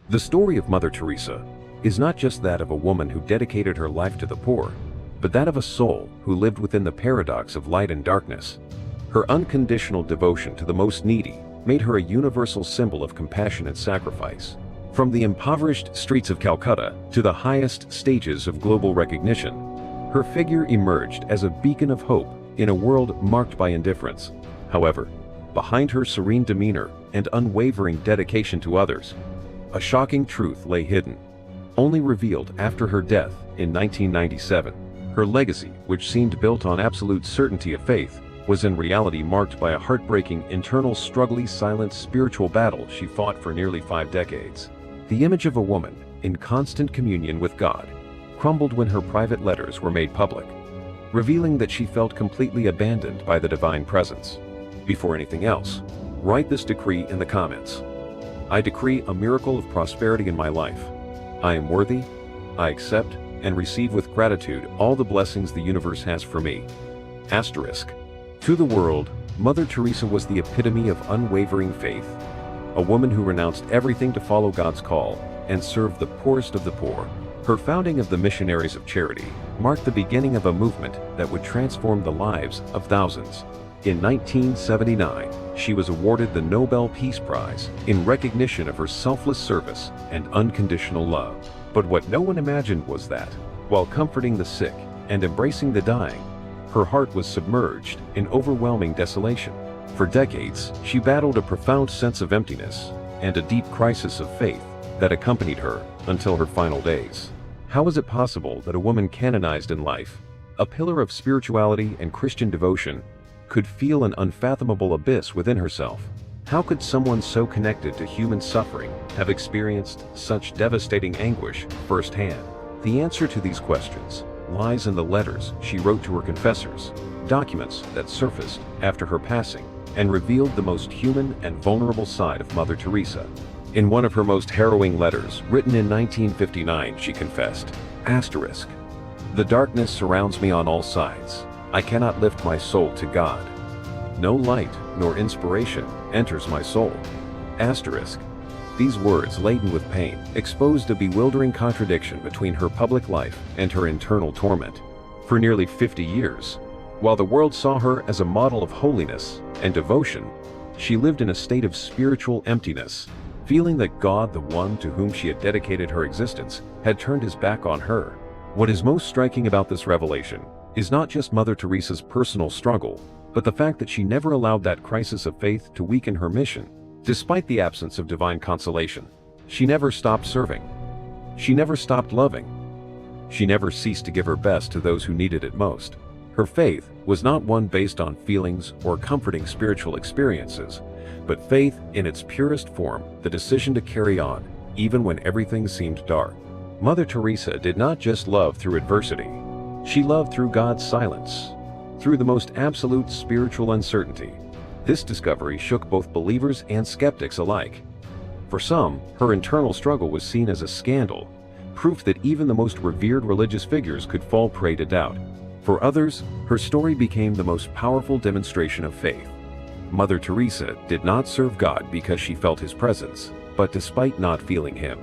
The story of Mother Teresa is not just that of a woman who dedicated her life to the poor, but that of a soul who lived within the paradox of light and darkness. Her unconditional devotion to the most needy made her a universal symbol of compassion and sacrifice. From the impoverished streets of Calcutta to the highest stages of global recognition, her figure emerged as a beacon of hope in a world marked by indifference. However, behind her serene demeanor and unwavering dedication to others, a shocking truth lay hidden, only revealed after her death in 1997. Her legacy, which seemed built on absolute certainty of faith, was in reality marked by a heartbreaking, internal, struggling, silent spiritual battle she fought for nearly 5 decades. The image of a woman in constant communion with God crumbled when her private letters were made public, revealing that she felt completely abandoned by the divine presence. Before anything else, write this decree in the comments. I decree a miracle of prosperity in my life. I am worthy, I accept, and receive with gratitude all the blessings the universe has for me. Asterisk. To the world, Mother Teresa was the epitome of unwavering faith, a woman who renounced everything to follow God's call and serve the poorest of the poor. Her founding of the Missionaries of Charity marked the beginning of a movement that would transform the lives of thousands. In 1979, she was awarded the Nobel Peace Prize in recognition of her selfless service and unconditional love. But what no one imagined was that, while comforting the sick and embracing the dying, her heart was submerged in overwhelming desolation. For decades, she battled a profound sense of emptiness and a deep crisis of faith that accompanied her until her final days. How is it possible that a woman canonized in life, a pillar of spirituality and Christian devotion, could feel an unfathomable abyss within herself? How could someone so connected to human suffering have experienced such devastating anguish firsthand? The answer to these questions lies in the letters she wrote to her confessors, documents that surfaced after her passing and revealed the most human and vulnerable side of Mother Teresa. In one of her most harrowing letters, written in 1959, she confessed, asterisk, "The darkness surrounds me on all sides. I cannot lift my soul to God. No light nor inspiration enters my soul." Asterisk. These words, laden with pain, exposed a bewildering contradiction between her public life and her internal torment. For nearly 50 years, while the world saw her as a model of holiness and devotion, she lived in a state of spiritual emptiness, feeling that God, the one to whom she had dedicated her existence, had turned his back on her. What is most striking about this revelation is not just Mother Teresa's personal struggle, but the fact that she never allowed that crisis of faith to weaken her mission. Despite the absence of divine consolation, she never stopped serving. She never stopped loving. She never ceased to give her best to those who needed it most. Her faith was not one based on feelings or comforting spiritual experiences, but faith in its purest form, the decision to carry on, even when everything seemed dark. Mother Teresa did not just love through adversity. She loved through God's silence, through the most absolute spiritual uncertainty. This discovery shook both believers and skeptics alike. For some, her internal struggle was seen as a scandal, proof that even the most revered religious figures could fall prey to doubt. For others, her story became the most powerful demonstration of faith. Mother Teresa did not serve God because she felt his presence, but despite not feeling him.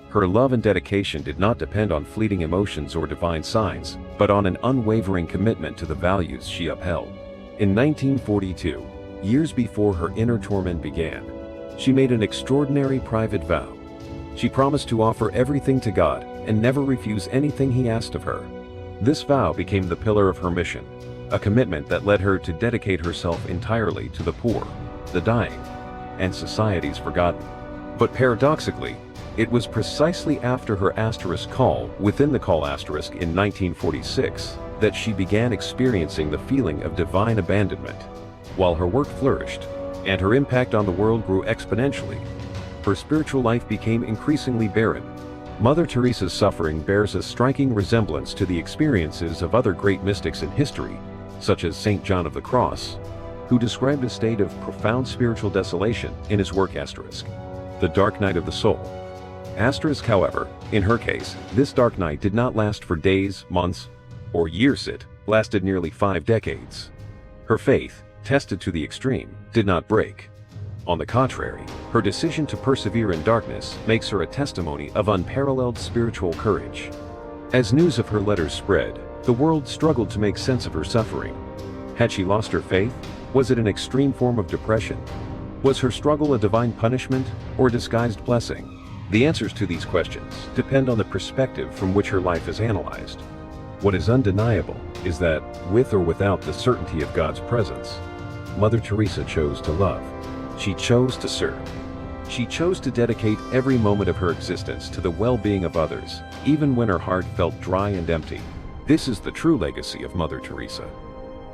Her love and dedication did not depend on fleeting emotions or divine signs, but on an unwavering commitment to the values she upheld. In 1942, years before her inner torment began, she made an extraordinary private vow. She promised to offer everything to God and never refuse anything he asked of her. This vow became the pillar of her mission, a commitment that led her to dedicate herself entirely to the poor, the dying, and society's forgotten. But paradoxically, it was precisely after her asterisk call within the call asterisk in 1946 that she began experiencing the feeling of divine abandonment. While her work flourished and her impact on the world grew exponentially, her spiritual life became increasingly barren. Mother Teresa's suffering bears a striking resemblance to the experiences of other great mystics in history, such as St. John of the Cross, who described a state of profound spiritual desolation in his work asterisk, The Dark Night of the Soul. Asterisk, however, in her case, this dark night did not last for days, months, or years. It lasted nearly 5 decades. Her faith, tested to the extreme, did not break. On the contrary, her decision to persevere in darkness makes her a testimony of unparalleled spiritual courage. As news of her letters spread, the world struggled to make sense of her suffering. Had she lost her faith? Was it an extreme form of depression? Was her struggle a divine punishment or a disguised blessing? The answers to these questions depend on the perspective from which her life is analyzed. What is undeniable is that, with or without the certainty of God's presence, Mother Teresa chose to love. She chose to serve. She chose to dedicate every moment of her existence to the well-being of others, even when her heart felt dry and empty. This is the true legacy of Mother Teresa.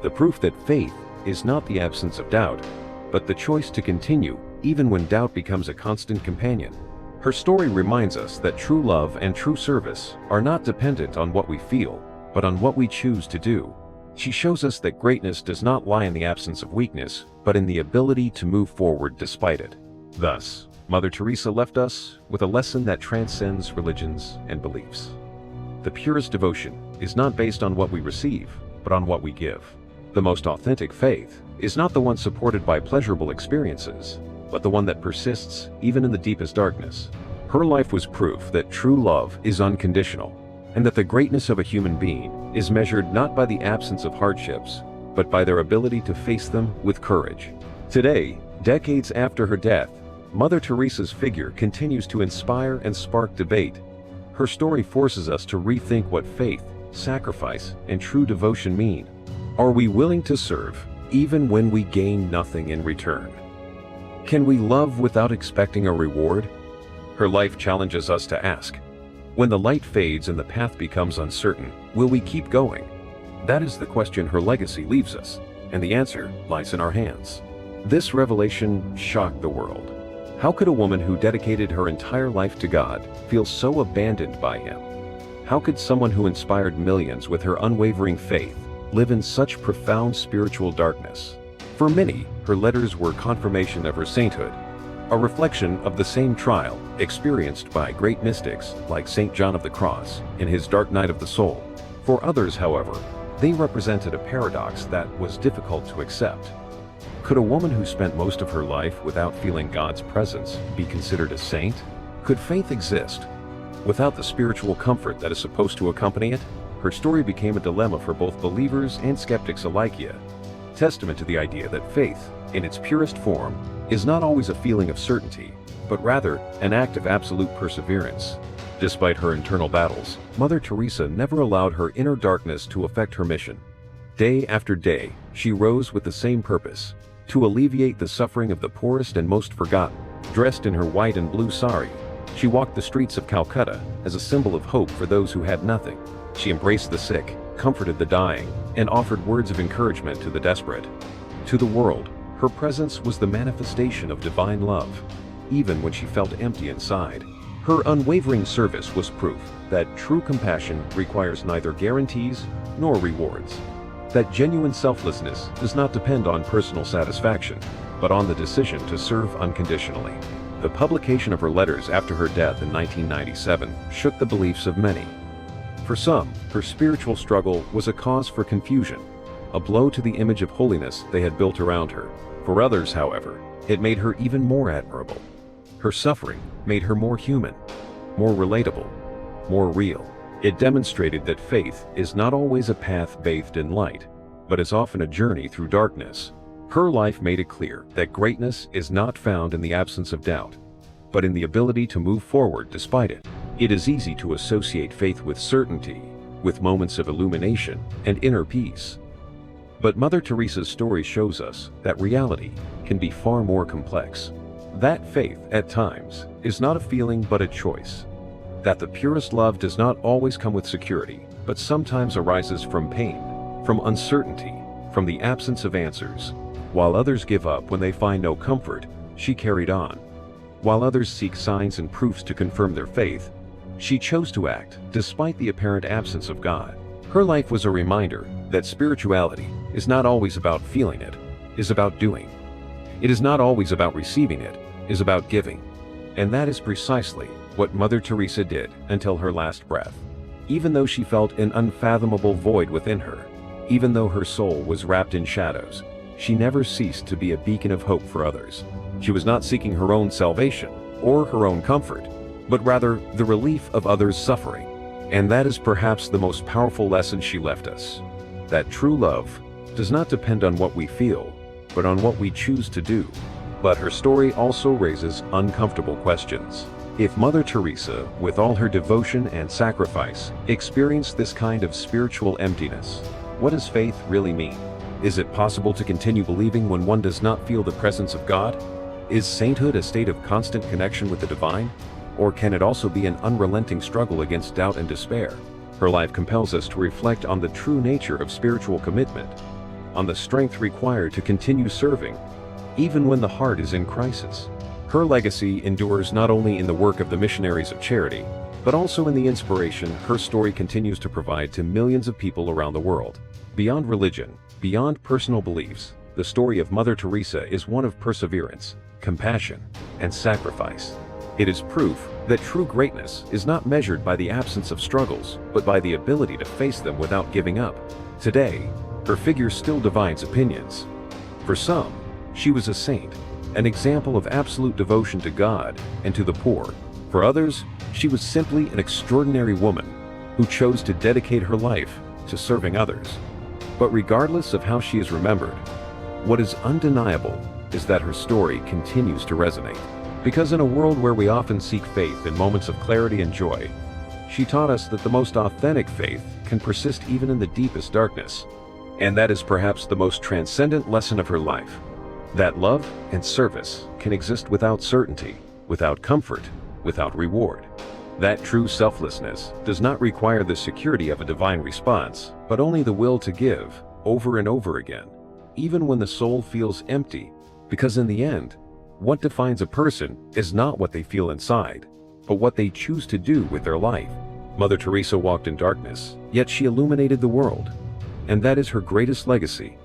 The proof that faith is not the absence of doubt, but the choice to continue even when doubt becomes a constant companion. Her story reminds us that true love and true service are not dependent on what we feel, but on what we choose to do. She shows us that greatness does not lie in the absence of weakness, but in the ability to move forward despite it. Thus, Mother Teresa left us with a lesson that transcends religions and beliefs. The purest devotion is not based on what we receive, but on what we give. The most authentic faith is not the one supported by pleasurable experiences, but the one that persists even in the deepest darkness. Her life was proof that true love is unconditional, and that the greatness of a human being is measured not by the absence of hardships, but by their ability to face them with courage. Today, decades after her death, Mother Teresa's figure continues to inspire and spark debate. Her story forces us to rethink what faith, sacrifice, and true devotion mean. Are we willing to serve, even when we gain nothing in return? Can we love without expecting a reward? Her life challenges us to ask, when the light fades and the path becomes uncertain, will we keep going? That is the question her legacy leaves us, and the answer lies in our hands. This revelation shocked the world. How could a woman who dedicated her entire life to God feel so abandoned by Him? How could someone who inspired millions with her unwavering faith live in such profound spiritual darkness? For many, her letters were confirmation of her sainthood, a reflection of the same trial experienced by great mystics like St. John of the Cross in his dark night of the soul. For others, however, they represented a paradox that was difficult to accept. Could a woman who spent most of her life without feeling God's presence be considered a saint? Could faith exist without the spiritual comfort that is supposed to accompany it? Her story became a dilemma for both believers and skeptics alike, testament to the idea that faith, in its purest form, is not always a feeling of certainty, but rather an act of absolute perseverance. Despite her internal battles, Mother Teresa never allowed her inner darkness to affect her mission. Day after day, she rose with the same purpose: to alleviate the suffering of the poorest and most forgotten. Dressed in her white and blue sari, she walked the streets of Calcutta as a symbol of hope for those who had nothing. She embraced the sick, comforted the dying, and offered words of encouragement to the desperate. To the world, her presence was the manifestation of divine love, even when she felt empty inside. Her unwavering service was proof that true compassion requires neither guarantees nor rewards, that genuine selflessness does not depend on personal satisfaction, but on the decision to serve unconditionally. The publication of her letters after her death in 1997 shook the beliefs of many. For some, her spiritual struggle was a cause for confusion, a blow to the image of holiness they had built around her. For others, however, it made her even more admirable. Her suffering made her more human, more relatable, more real. It demonstrated that faith is not always a path bathed in light, but is often a journey through darkness. Her life made it clear that greatness is not found in the absence of doubt, but in the ability to move forward despite it. It is easy to associate faith with certainty, with moments of illumination and inner peace. But Mother Teresa's story shows us that reality can be far more complex. That faith, at times, is not a feeling but a choice. That the purest love does not always come with security, but sometimes arises from pain, from uncertainty, from the absence of answers. While others give up when they find no comfort, she carried on. While others seek signs and proofs to confirm their faith, she chose to act despite the apparent absence of God. Her life was a reminder that spirituality is not always about feeling it, is about doing. It is not always about receiving it, is about giving. And that is precisely what Mother Teresa did until her last breath. Even though she felt an unfathomable void within her, even though her soul was wrapped in shadows, she never ceased to be a beacon of hope for others. She was not seeking her own salvation or her own comfort, but rather the relief of others' suffering. And that is perhaps the most powerful lesson she left us. That true love does not depend on what we feel, but on what we choose to do. But her story also raises uncomfortable questions. If Mother Teresa, with all her devotion and sacrifice, experienced this kind of spiritual emptiness, what does faith really mean? Is it possible to continue believing when one does not feel the presence of God? Is sainthood a state of constant connection with the divine? Or can it also be an unrelenting struggle against doubt and despair? Her life compels us to reflect on the true nature of spiritual commitment, on the strength required to continue serving, even when the heart is in crisis. Her legacy endures not only in the work of the missionaries of charity, but also in the inspiration her story continues to provide to millions of people around the world. Beyond religion, beyond personal beliefs, the story of Mother Teresa is one of perseverance, compassion, and sacrifice. It is proof that true greatness is not measured by the absence of struggles, but by the ability to face them without giving up. Today, her figure still divides opinions. For some, she was a saint, an example of absolute devotion to God and to the poor. For others, she was simply an extraordinary woman who chose to dedicate her life to serving others. But regardless of how she is remembered, what is undeniable is that her story continues to resonate. Because in a world where we often seek faith in moments of clarity and joy, she taught us that the most authentic faith can persist even in the deepest darkness. And that is perhaps the most transcendent lesson of her life. That love and service can exist without certainty, without comfort, without reward. That true selflessness does not require the security of a divine response, but only the will to give, over and over again, even when the soul feels empty, because in the end, what defines a person is not what they feel inside, but what they choose to do with their life. Mother Teresa walked in darkness, yet she illuminated the world. And that is her greatest legacy.